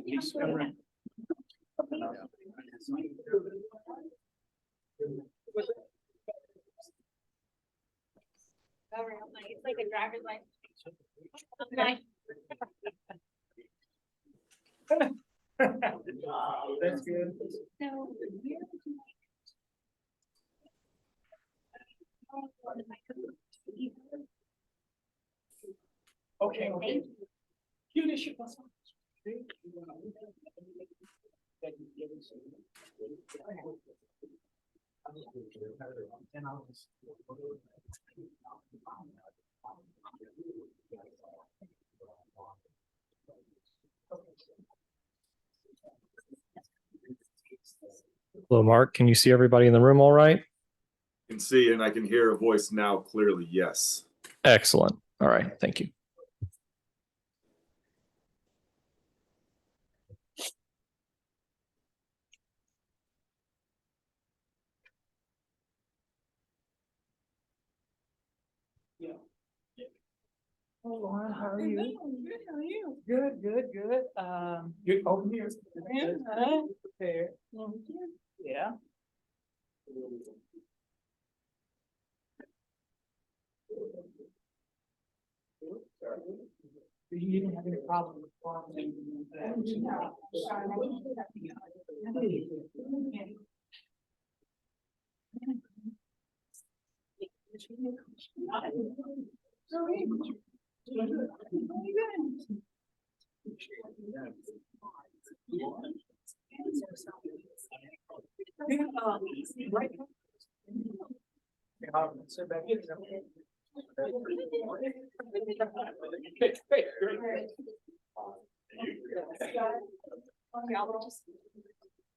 It's like a driver's license. Okay. That's good. So, Okay. Okay. Hello, Mark. Can you see everybody in the room all right? I can see and I can hear a voice now clearly. Yes. Excellent. All right. Thank you. Hey, Lauren, how are you? Good, how are you? Good, good, good. You're over here. Prepared. Yeah. You didn't have any problem with farming? Sit back in.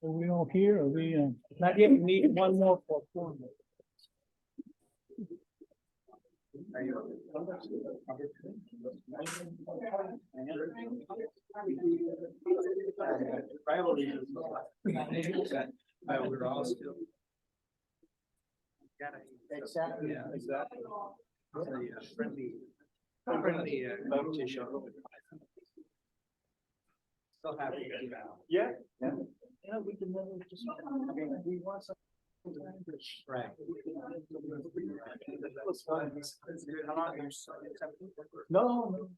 Are we all here? Are we not yet? We need one more for four. We're all still. Exactly. Yeah, exactly. Friendly competition. Still happy. Yeah. Yeah, we can never just. We want something. Right. No.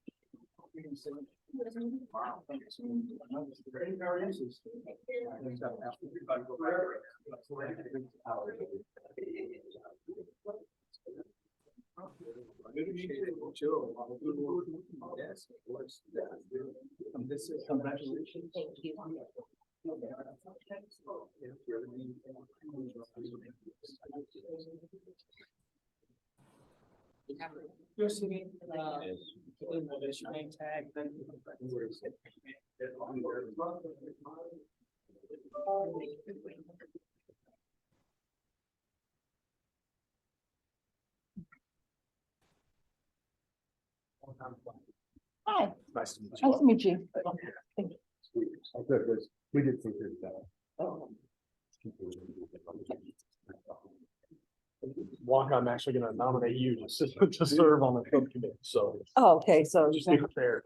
Yes, of course. This is congratulations. Thank you. You're sitting, in the name tag, then. Hi, Nice to meet nice to meet you. We did think that. Wonka, I'm actually going to nominate you to serve on the subcommittee, so Oh, okay, so. just be prepared.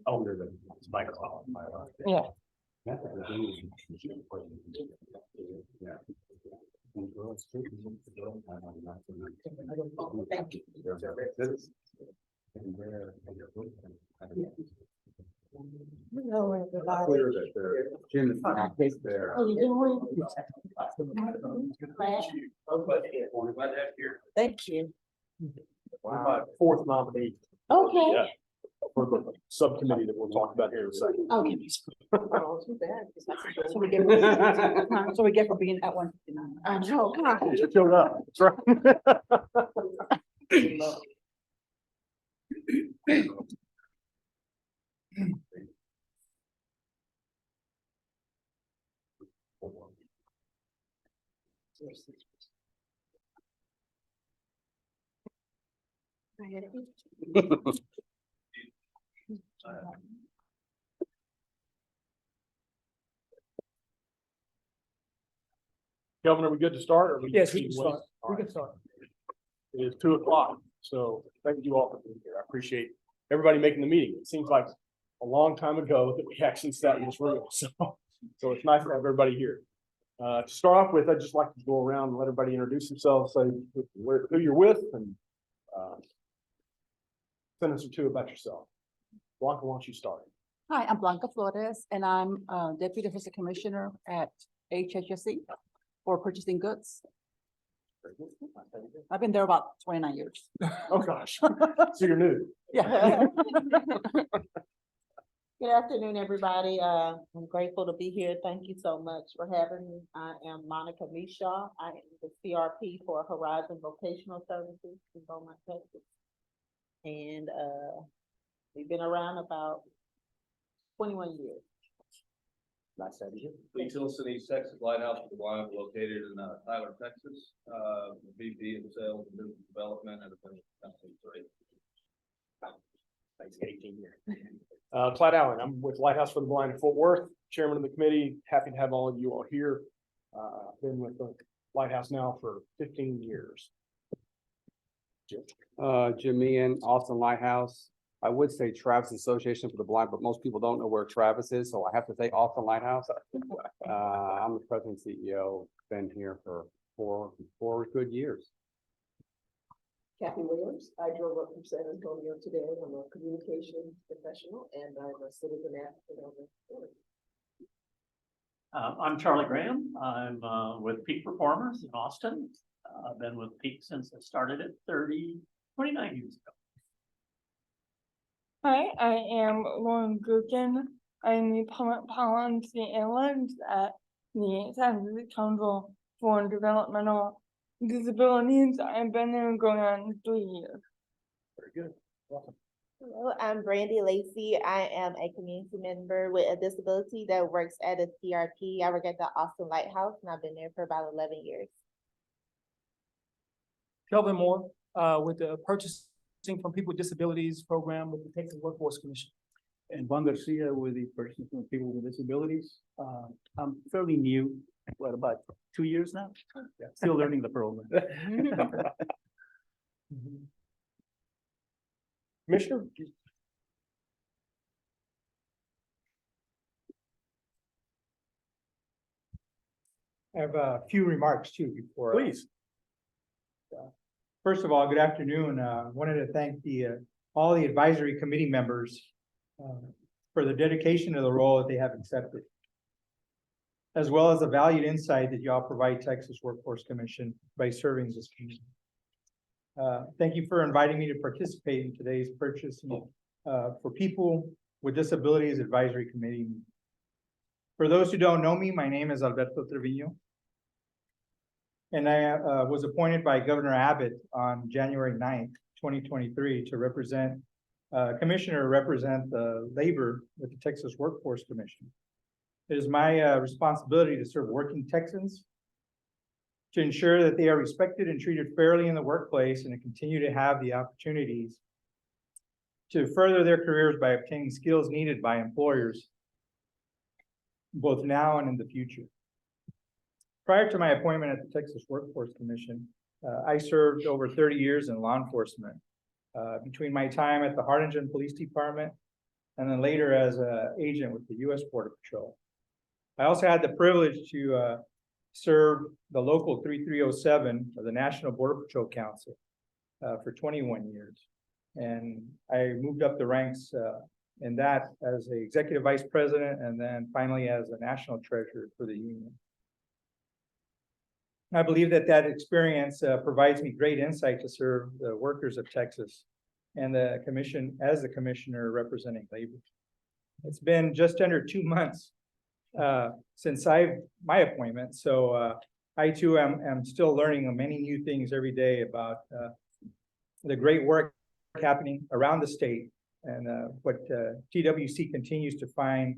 Older than Michael. Yeah. Thank you. Hello, everybody. Clear that there. Jim is not there. How you doing? Thank you. My fourth nominee. Okay. Yeah, for the subcommittee that we'll talk about here in a second. Okay. Oh, too bad. So we get for being at 159. I know. You showed up, that's right. Kelvin, are we good to start? Or Yes, we can start. We can start. It is 2:00. So thank you all for being here. I appreciate everybody making the meeting. It seems like a long time ago that we actually sat in this room. So it's nice to have everybody here. To start off with, I'd just like to go around and let everybody introduce themselves, say who you're with, and sentence or two about yourself. Blanca, why don't you start? Hi, I'm Blanca Flores, and I'm Deputy Assistant Commissioner at HHSC for purchasing goods. I've been there about 29 years. Oh, gosh. So you're new. Yeah. Good afternoon, everybody. I'm grateful to be here. Thank you so much for having me. I am Monica Mishaw. I am the CRP for Horizon Vocational Services in Beaumont, Texas. And we've been around about 21 years. Nice to have you. Lee's Hill City, Texas Lighthouse for the Blind, located in Tyler, Texas. VP of Sales and Business Development at a company 3. Thanks, 18 years. Clyde Allen, I'm with Lighthouse for the Blind in Fort Worth, Chairman of the committee. Happy to have all of you all here. Been with the Lighthouse now for 15 years. Jim Meehan, Austin Lighthouse. I would say Travis Association for the Blind, but most people don't know where Travis is, so I have to say Austin Lighthouse. I'm the president and CEO, been here for four good years. Kathy Williams. I drove up from San Antonio today. I'm a communications professional and I'm a citizen advocate on the board. I'm Charlie Graham. I'm with Peak Performers in Austin. I've been with Peak since I started it 29 years ago. Hi, I am Lauren Gurkin. I'm the public policy analyst at the San Francisco Council for Developmental Disabilities. I've been there going on 3 years. Very good. Welcome. Hello, I'm Brandy Lacey. I am a community member with a disability that works at a CRP. I work at the Austin Lighthouse and I've been there for about 11 years. Kelvin Moore, with the Purchasing from People with Disabilities program with the Texas Workforce Commission. And Juan Garcia with the Purchasing from People with Disabilities. I'm fairly new, about 2 years now? Yeah. Still learning the program. Commissioner? I have a few remarks too before. Please. First of all, good afternoon. Wanted to thank all the advisory committee members for the dedication to the role that they have accepted, as well as the valued insight that y'all provide Texas Workforce Commission by serving this community. Thank you for inviting me to participate in today's Purchasing for People with Disabilities Advisory Committee. For those who don't know me, my name is Alberto Trevino. And I was appointed by Governor Abbott on January 9th, 2023 to represent, Commissioner represent the labor with the Texas Workforce Commission. It is my responsibility to serve working Texans, to ensure that they are respected and treated fairly in the workplace and to continue to have the opportunities to further their careers by obtaining skills needed by employers, both now and in the future. Prior to my appointment at the Texas Workforce Commission, I served over 30 years in law enforcement, between my time at the Harlingen Police Department and then later as an agent with the U.S. Border Patrol. I also had the privilege to serve the local 3307 of the National Border Patrol Council for 21 years. And I moved up the ranks in that as the executive vice president and then finally as a national treasurer for the union. I believe that experience provides me great insight to serve the workers of Texas and the commission as the commissioner representing labor. It's been just under 2 months since my appointment, so I too am still learning many new things every day about the great work happening around the state and what TWC continues to find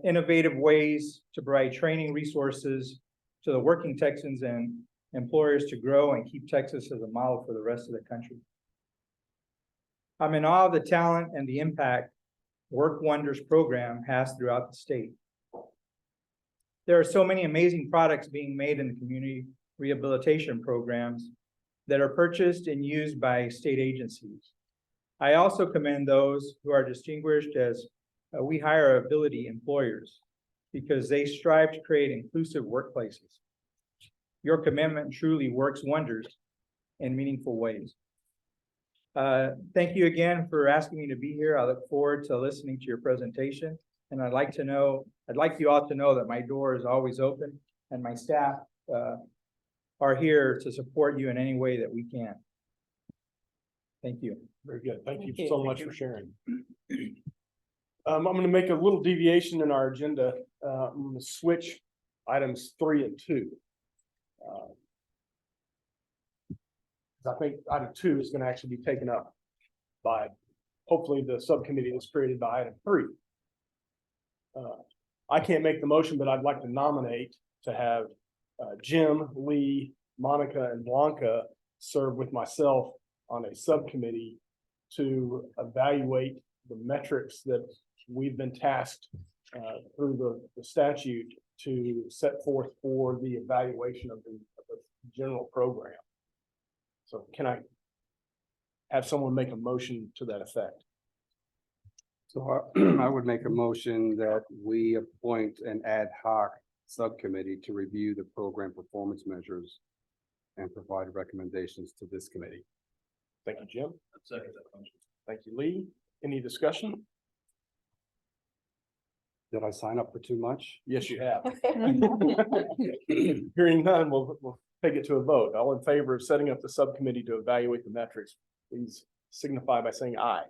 innovative ways to provide training resources to the working Texans and employers to grow and keep Texas as a model for the rest of the country. I'm in awe of the talent and the impact Work Wonders program has throughout the state. There are so many amazing products being made in the community rehabilitation programs, that are purchased and used by state agencies. I also commend those who are distinguished as we hire ability employers because they strive to create inclusive workplaces. Your commitment truly works wonders in meaningful ways. Thank you again for asking me to be here. I look forward to listening to your presentation. And I'd like you all to know that my door is always open and my staff are here to support you in any way that we can. Thank you. Very good. Thank you Thank you. so much for sharing. I'm gonna make a little deviation in our agenda. I'm gonna switch items 3 and 2. I think item 2 is gonna actually be taken up by hopefully the subcommittee that's created by item 3. I can't make the motion, but I'd like to nominate to have Jim, Lee, Monica, and Blanca serve with myself on a subcommittee to evaluate the metrics that we've been tasked through the statute to set forth for the evaluation of the general program. So can I have someone make a motion to that effect? So I would make a motion that we appoint an ad hoc subcommittee to review the program performance measures and provide recommendations to this committee. Thank you, Jim. I'd second that motion. Thank you, Lee. Any discussion? Did I sign up for too much? Yes, you have. Hearing none, we'll take it to a vote. All in favor of setting up the subcommittee to evaluate the metrics, please signify by saying aye.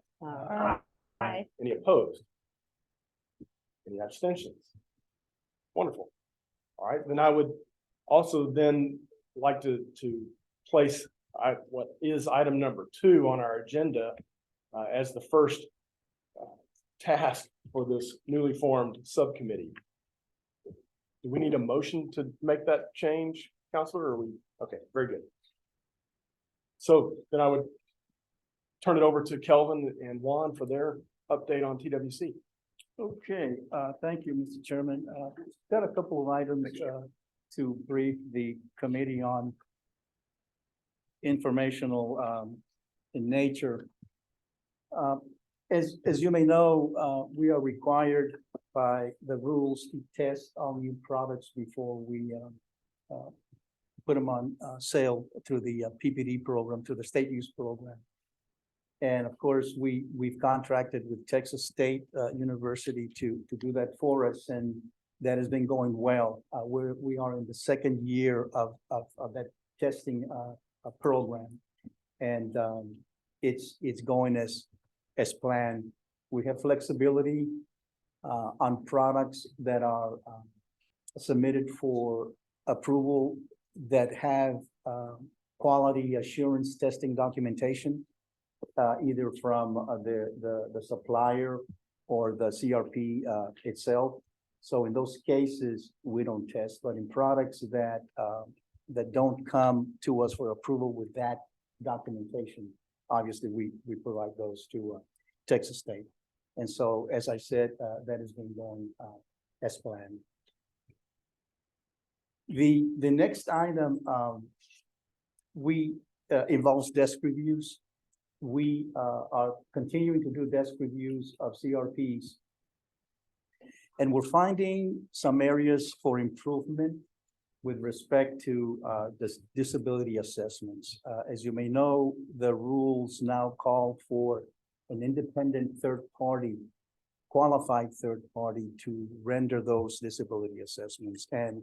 Aye. Any opposed? Any abstentions? Wonderful. All right, then I would also then like to place what is item number 2 on our agenda as the first task for this newly formed subcommittee. Do we need a motion to make that change, Counselor, or okay, very good. So then I would turn it over to Kelvin and Juan for their update on TWC. Okay, thank you, Mr. Chairman. Got a couple of items to brief the committee on informational in nature. As you may know, we are required by the rules to test all new products before we put them on sale through the PPD program, through the state use program. And of course, we've contracted with Texas State University to do that for us, and that has been going well. We are in the second year of that testing program, and it's going as planned. We have flexibility on products that are submitted for approval that have quality assurance testing documentation, either from the supplier or the CRP itself. So in those cases, we don't test, but in products that don't come to us for approval with that documentation, obviously we provide those to Texas State. And so, as I said, that has been going as planned. The next item involves desk reviews. We are continuing to do desk reviews of CRPs, and we're finding some areas for improvement with respect to disability assessments. As you may know, the rules now call for an independent third party, qualified third party to render those disability assessments. And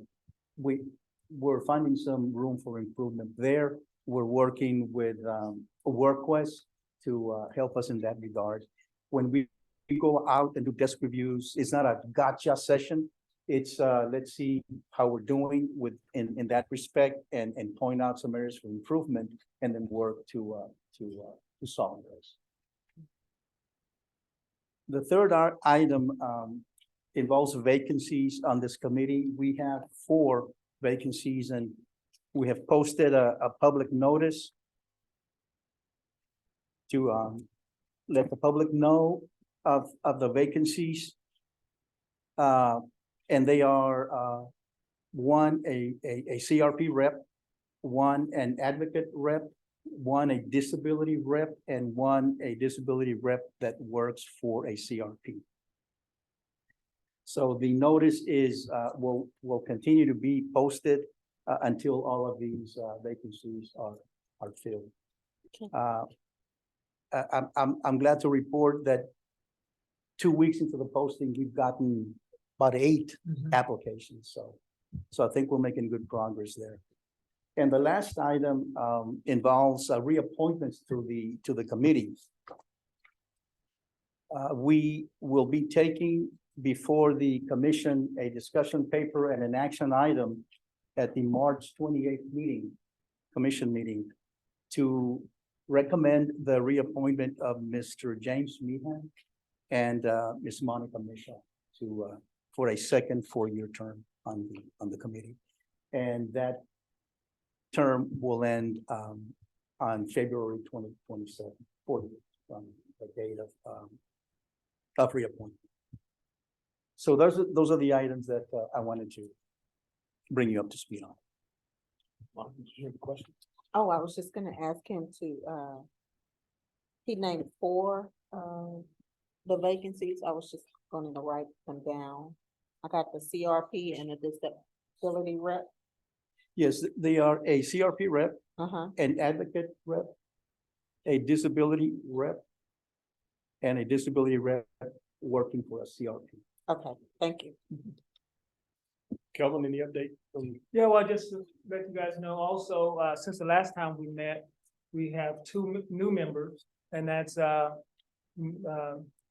we're finding some room for improvement there. We're working with WorkQuest to help us in that regard. When we go out and do desk reviews, it's not a gotcha session. It's let's see how we're doing in that respect and point out some areas for improvement and then work to solve those. The third item involves vacancies on this committee. We have 4 vacancies, and we have posted a public notice to let the public know of the vacancies. And they are 1, a CRP rep, 1, an advocate rep, one a disability rep and one a disability rep that works for a CRP. So the notice is, will continue to be posted until all of these vacancies are filled. I'm glad to report that 2 weeks into the posting, we've gotten about 8 applications. So I think we're making good progress there. And the last item involves reappointments to the committees. We will be taking before the commission a discussion paper and an action item at the March 28th meeting, commission meeting, to recommend the reappointment of Mr. James Meehan and Ms. Monica Mitchell to for a second 4-year term on the committee. And that term will end on February 2027, 4 years from the date of reappointment. So those are the items that I wanted to bring you up to speed on. Monica, did you have a question? Oh, I was just gonna ask him to, he named 4, the vacancies. I was just going to write them down. I got the CRP and the disability rep. Yes, they are a CRP rep, Uh-huh. an advocate rep, a disability rep, and a disability rep working for a CRP. Okay, thank you. Kelvin, any update? Yeah, well, just to let you guys know, also, since the last time we met, we have 2 new members, and that's,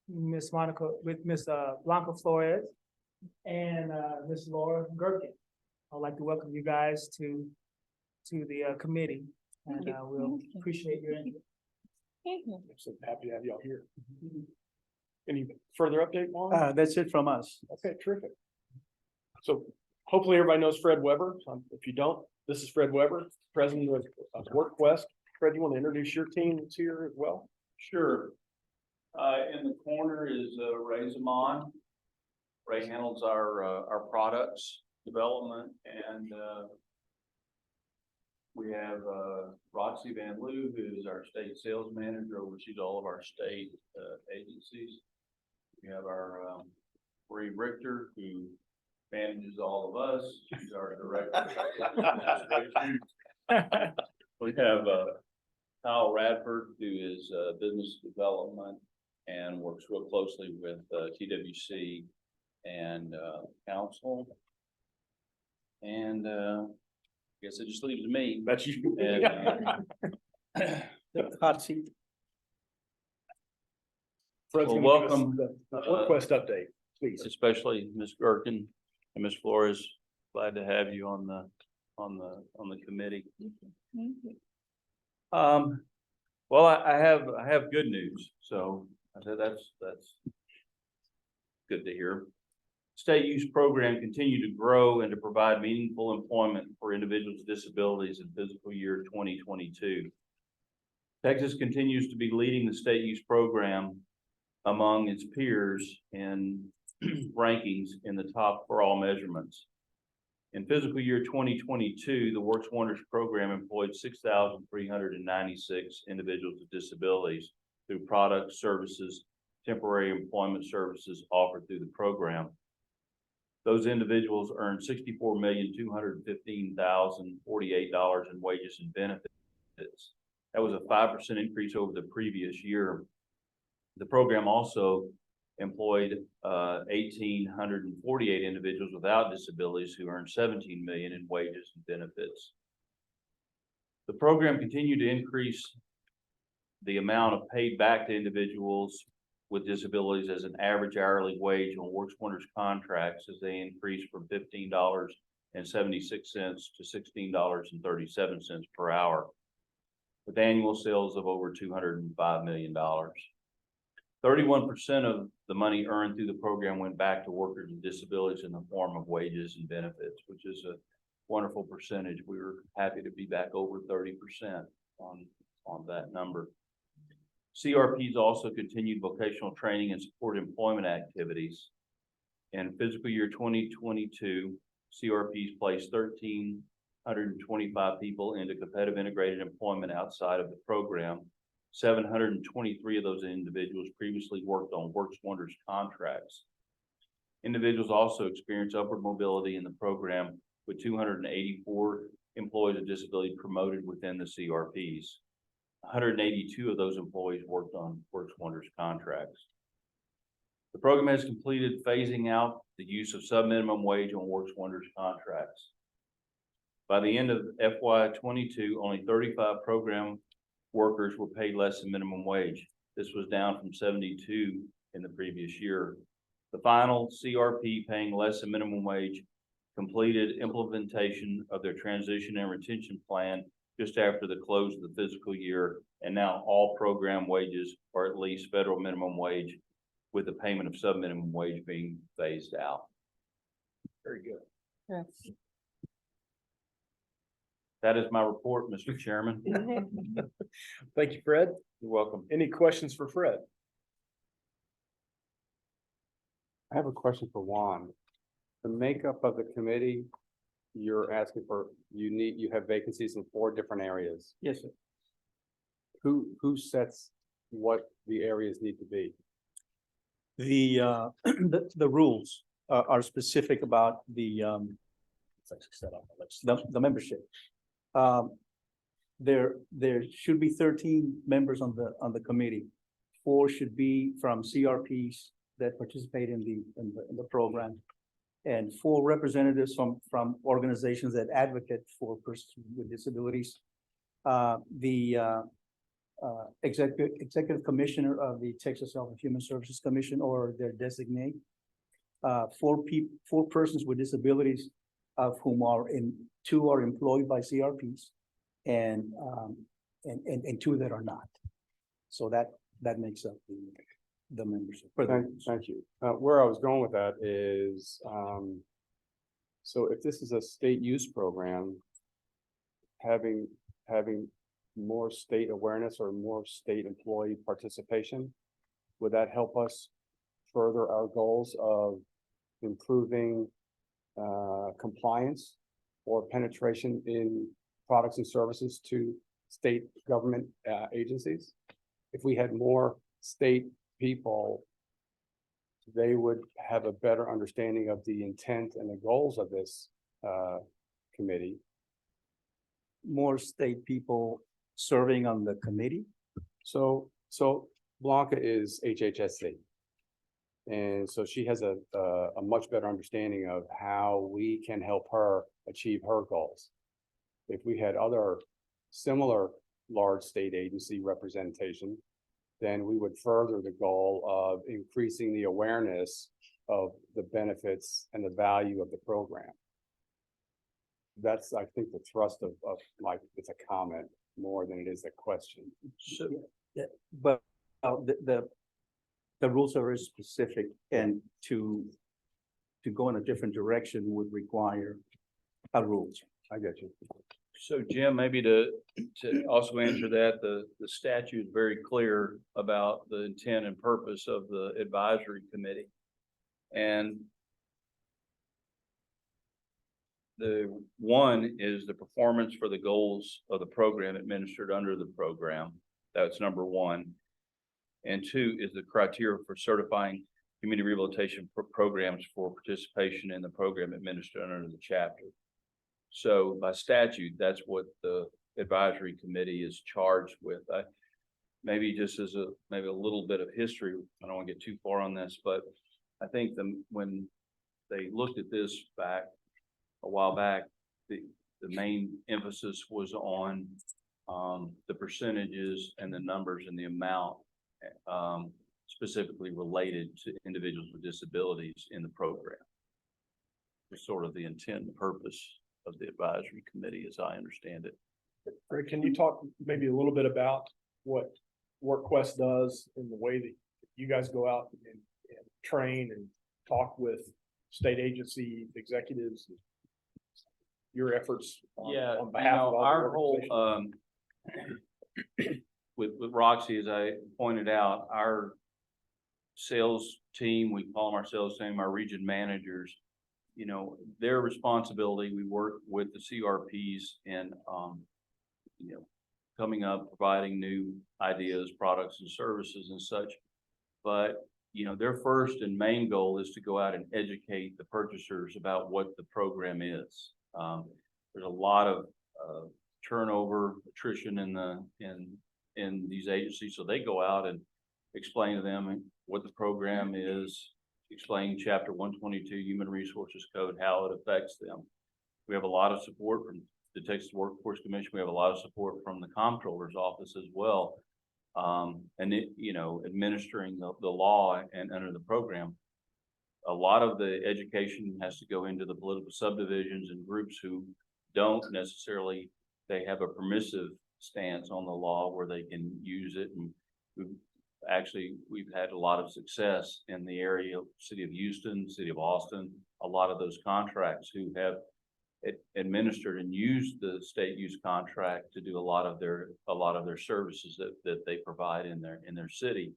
Miss Monica, with Miss Blanca Flores and, Miss Laura Gherkin. I'd like to welcome you guys to the committee, and, we'll appreciate your interest. I'm so happy to have y'all here. Any further update, Lauren? That's it from us. Okay, terrific. So hopefully everybody knows Fred Weber. If you don't, this is Fred Weber, president of WorkQuest. Fred, you want to introduce your team that's here as well? Sure. In the corner is Ray Zaman. Ray handles our products development, and we have Roxy Van Loo, who's our state sales manager, oversees all of our state agencies. We have our Marie Richter, who manages all of us. She's our director. We have Kyle Radford, who is business development and works real closely with TWC and council. And I guess it just leaves me. That's you. And, Hot seat. Fred's well, gonna give us welcome, the WorkQuest update, please. especially Ms. Gherkin and Ms. Flores. Glad to have you on the committee. Well, I have good news. So I said that's good to hear. State use program continue to grow and to provide meaningful employment for individuals with disabilities in fiscal year 2022. Texas continues to be leading the state use program among its peers in rankings in the top for all measurements. In fiscal year 2022, the Works Wonders program employed 6,396 individuals with disabilities through products, services, temporary employment services offered through the program. Those individuals earned $64,215,048 in wages and benefits. That was a 5% increase over the previous year. The program also employed 1,848 individuals without disabilities who earned $17 million in wages and benefits. The program continued to increase the amount of paid back to individuals with disabilities as an average hourly wage on Works Wonders contracts as they increased from $15.76 to $16.37 per hour, with annual sales of over $205 million. 31% of the money earned through the program went back to workers with disabilities in the form of wages and benefits, which is a wonderful percentage. We were happy to be back over 30% on that number. CRPs also continued vocational training and support employment activities. In fiscal year 2022, CRPs placed 13 125 people into competitive integrated employment outside of the program. 723 of those individuals previously worked on Works Wonders contracts. Individuals also experience upward mobility in the program, with 284 employees with disability promoted within the CRPs. 182 of those employees worked on Works Wonders contracts. The program has completed phasing out the use of sub-minimum wage on Works Wonders contracts. By the end of FY 22, only 35 program workers were paid less than minimum wage. This was down from 72 in the previous year. The final CRP paying less than minimum wage completed implementation of their transition and retention plan just after the close of the fiscal year, and now all program wages are at least federal minimum wage, with the payment of sub-minimum wage being phased out. Very good. Yes. That is my report, Mr. Chairman. Thank you, Fred. You're welcome. Any questions for Fred? I have a question for Juan. The makeup of the committee, you're asking for, you have vacancies in 4 different areas. Yes, sir. Who sets what the areas need to be? The rules are specific about the membership. There should be 13 members on the committee. 4 should be from CRPs that participate in the program, and 4 representatives from organizations that advocate for persons with disabilities. The executive commissioner of the Texas Health and Human Services Commission, or their designate. 4 persons with disabilities, of whom 2 are employed by CRPs, and 2 that are not. So that makes up the membership. Thank you. Where I was going with that is, so if this is a state use program, having more state awareness or more state employee participation, would that help us further our goals of improving compliance or penetration in products and services to state government agencies? If we had more state people, they would have a better understanding of the intent and the goals of this committee. More state people serving on the committee. So Blanca is HHSC. And so she has a much better understanding of how we can help her achieve her goals. If we had other similar large state agency representation, then we would further the goal of increasing the awareness of the benefits and the value of the program. That's, I think, the thrust of it's a comment more than it is a question. So, yeah, but the rules are very specific, and to go in a different direction would require a rules. I get you. So Jim, maybe to also answer that, the statute is very clear about the intent and purpose of the advisory committee. And the one is the performance for the goals of the program administered under the program. That's number 1. And 2 is the criteria for certifying community rehabilitation programs for participation in the program administered under the chapter. So by statute, that's what the advisory committee is charged with. Maybe just as maybe a little bit of history, I don't want to get too far on this, but I think when they looked at this back a while back, the main emphasis was on the percentages and the numbers and the amount specifically related to individuals with disabilities in the program. It's sort of the intent and purpose of the advisory committee, as I understand it. Greg, can you talk maybe a little bit about what WorkQuest does in the way that you guys go out and train and talk with state agency executives, your efforts on behalf of our whole with Roxy, as I pointed out, our sales team, we call them our sales team, our region managers, you know, their responsibility, we work with the CRPs and, you know, coming up, providing new ideas, products and services and such. But, you know, their first and main goal is to go out and educate the purchasers about what the program is. There's a lot of, turnover, attrition in these agencies, so they go out and explain to them what the program is, explain Chapter 122 Human Resources Code, how it affects them. We have a lot of support from the Texas Workforce Commission. We have a lot of support from the Comptroller's Office as well. And it, you know, administering the law and under the program. A lot of the education has to go into the political subdivisions and groups who don't necessarily, they have a permissive stance on the law where they can use it. And we've had a lot of success in the area of City of Houston, City of Austin, a lot of those contracts who have administered and used the state use contract to do a lot of their services that they provide in their city.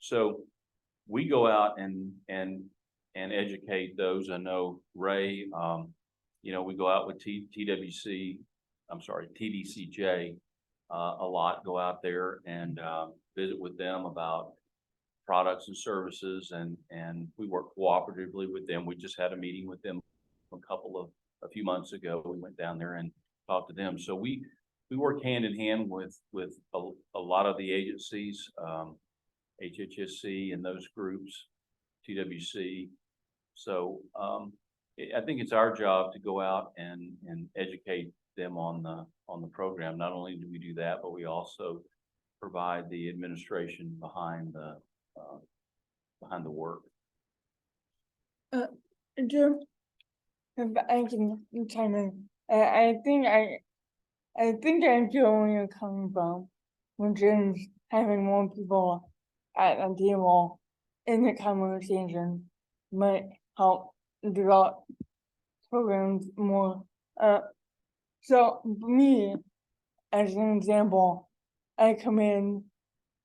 So we go out and educate those. I know Ray, you know, we go out with TDCJ a lot, go out there and visit with them about products and services, and we work cooperatively with them. We just had a meeting with them a few months ago. We went down there and talked to them. So we work hand in hand with a lot of the agencies, HHSC and those groups, TWC. So I think it's our job to go out and educate them on the program. Not only do we do that, but we also provide the administration behind the work. Jim, if I can chime in, I think I feel where you're coming from, which is having more people at the table in the conversation might help develop programs more. So for me, as an example, I come in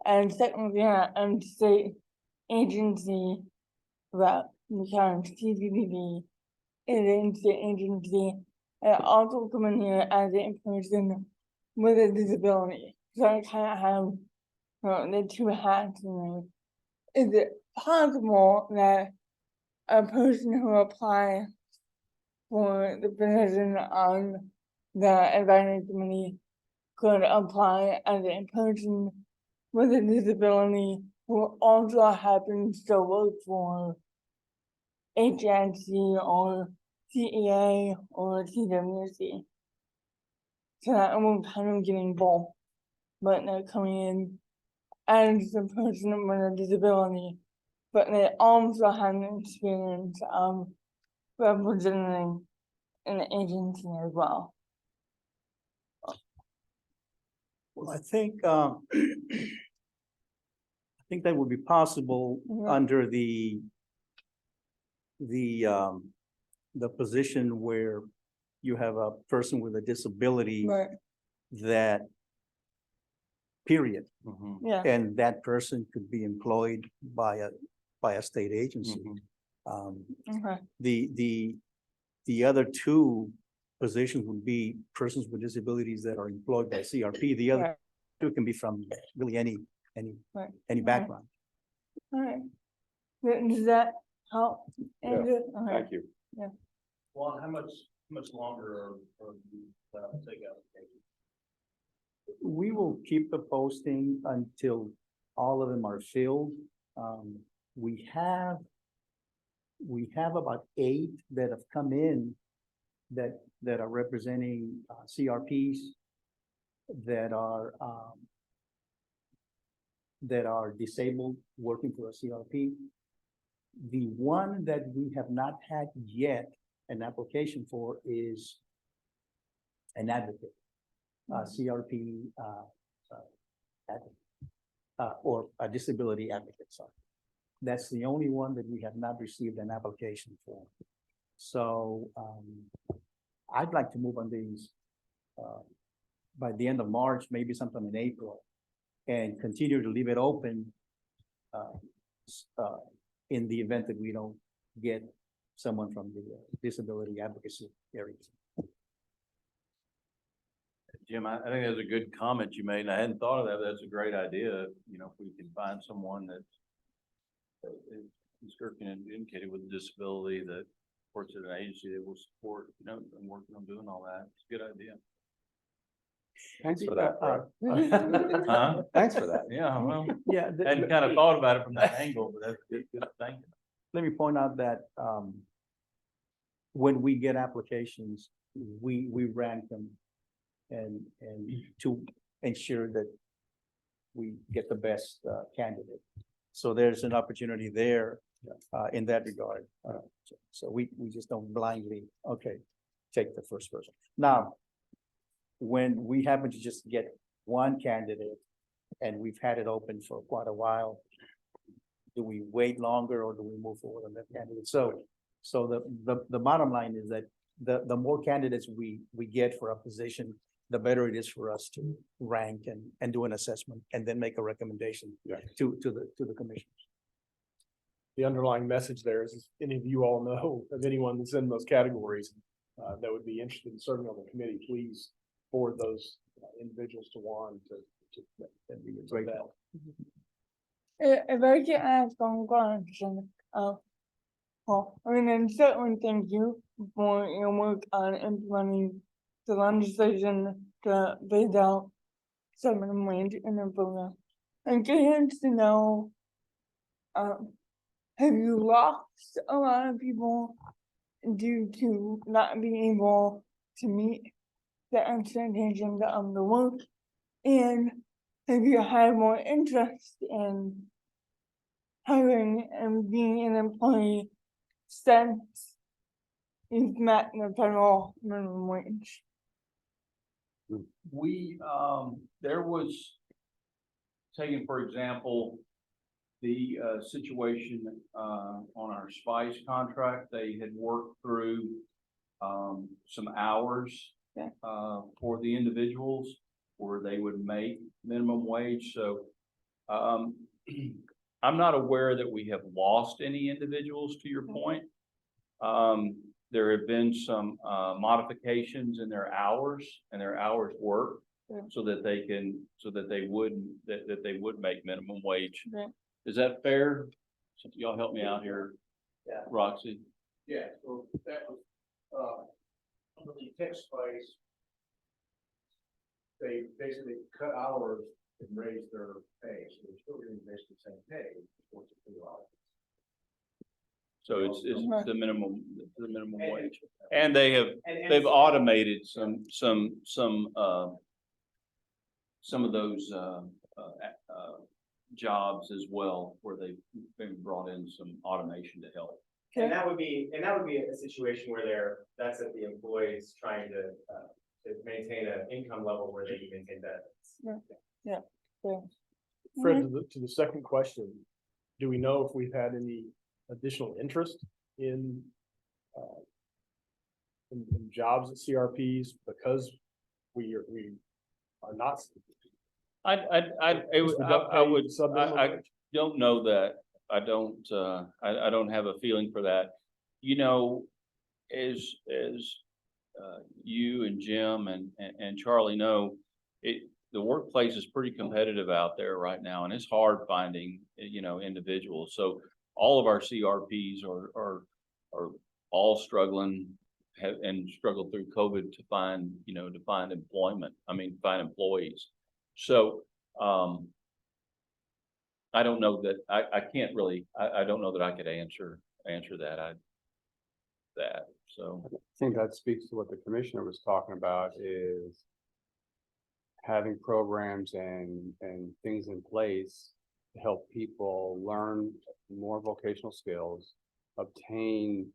and technically I'm a state agency rep because PPD is a state agency. I also come in here as a person with a disability. So I kind of have the two hats. Is it possible that a person who applies for the position on the advisory committee could apply as a person with a disability who also happens to work for HIC or CEA or TWC? So that we're kind of getting both, but they're coming in as a person with a disability, but they also have an experience of representing an agency as well. Well, I think that would be possible under the position where you have a person with a disability that period. Yeah. And that person could be employed by a state agency. The other two positions would be persons with disabilities that are employed by CRP. The other two can be from really any background. All right. Does that help? Andrew? Thank you. Yeah. Well, how much longer are you take applications? We will keep the posting until all of them are filled. We have about 8 that have come in that are representing CRPs that are disabled working for a CRP. The one that we have not had yet an application for is an advocate, CRP advocate, or a disability advocate, sorry. That's the only one that we have not received an application for. So I'd like to move on these by the end of March, maybe sometime in April, and continue to leave it open in the event that we don't get someone from the disability advocacy area. Jim, I think that's a good comment you made, and I hadn't thought of that. That's a great idea. You know, if we can find someone that is working and indicated with a disability that works at an agency that will support, you know, and working on doing all that. It's a good idea. Thanks for that. Huh? Thanks for that. Yeah, well, Yeah. hadn't kind of thought about it from that angle, but that's good. Thank you. Let me point out that, when we get applications, we rank them and to ensure that we get the best, candidate. So there's an opportunity there, in that regard. So we just don't blindly, okay, take the first person. Now, when we happen to just get one candidate and we've had it open for quite a while, do we wait longer or do we move forward on that candidate? So the bottom line is that the more candidates we get for a position, the better it is for us to rank and do an assessment and then make a recommendation to the commissioners. The underlying message there is, if any of you all know of anyone that's in those categories that would be interested in serving on the committee, please forward those individuals to Juan to that'd be a great help. If I can ask one question, well, I mean, and certainly thank you for your work on implementing the legislation to phase out minimum wage in the program. I'm curious to know, have you lost a lot of people due to not being able to meet the expectations of the work? And have you had more interest in hiring and being an employee since you've met the federal minimum wage? We, there was, taking for example, the situation on our SPICE contract. They had worked through some hours for the individuals where they would make minimum wage. So I'm not aware that we have lost any individuals, to your point. There have been some modifications in their hours and their hours worked so that they can, so that they would make minimum wage. Is that fair? So y'all help me out here. Yeah. Roxy. Yeah, so that was, under the text space, they basically cut hours and raised their pay, so they're still getting basically the same pay. So it's the minimum wage. And they've automated some of those jobs as well, where they've been brought in some automation to help. And that would be a situation where that's at the employees trying to maintain an income level where they can maintain benefits. Fred, to the second question, do we know if we've had any additional interest in jobs at CRPs because we are not? I don't know that. I don't have a feeling for that. You know, as you and Jim and Charlie know, the workplace is pretty competitive out there right now, and it's hard finding, you know, individuals. So all of our CRPs are all struggling and struggled through COVID to find employment. I mean, find employees. So I don't know that I can't really, I don't know that I could answer that. So I think that speaks to what the commissioner was talking about, is having programs and things in place to help people learn more vocational skills, obtain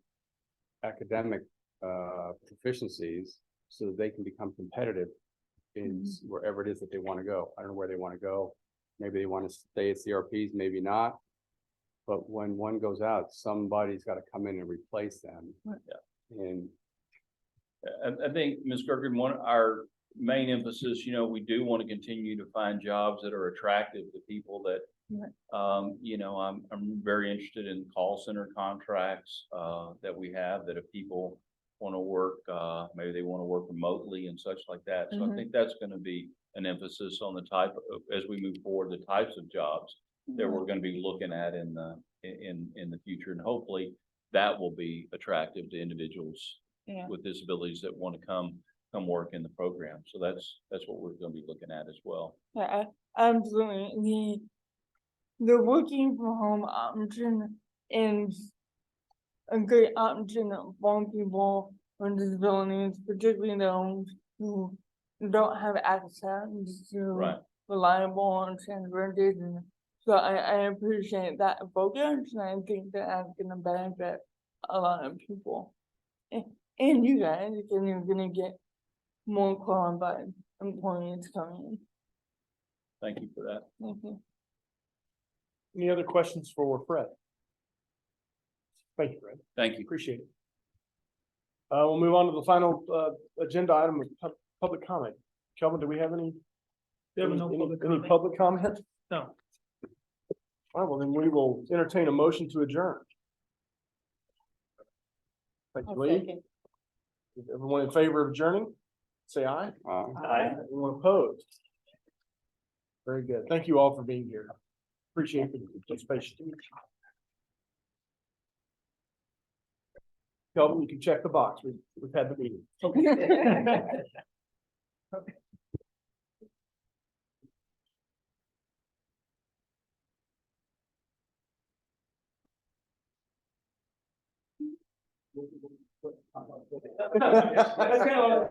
academic proficiencies so that they can become competitive in wherever it is that they want to go. I don't know where they want to go. Maybe they want to stay at CRPs, maybe not. But when one goes out, somebody's got to come in and replace them. Yeah. And I think, Ms. Gergen, our main emphasis, you know, we do want to continue to find jobs that are attractive to people that You know, I'm very interested in call center contracts, that we have, that if people want to work, maybe they want to work remotely and such like that. So I think that's going to be an emphasis on the type of, as we move forward, the types of jobs that we're going to be looking at in the future. And hopefully that will be attractive to individuals Yeah. with disabilities that want to come work in the program. So that's what we're going to be looking at as well. Yeah, absolutely. The working from home option is a great option for people with disabilities, particularly those who don't have access to Right. reliable transportation. So I appreciate that focus, and I think that that's gonna benefit a lot of people. And you guys, because you're gonna get more qualified employees coming in. Thank you for that. Thank you. Any other questions for Fred? Thank you, Fred. Thank you. Appreciate it. We'll move on to the final, agenda item of public comment. Kelvin, do we have any? There were no any- public Any comment. public comment? No. All right, well, then we will entertain a motion to adjourn. Thank you, I'll Lee. second. Everyone in favor of adjourning? Say aye. Aye. Anyone opposed? Very good. Thank you all for being here. Appreciate the participation. Kelvin, you can check the box. We've had the meeting. That's kind of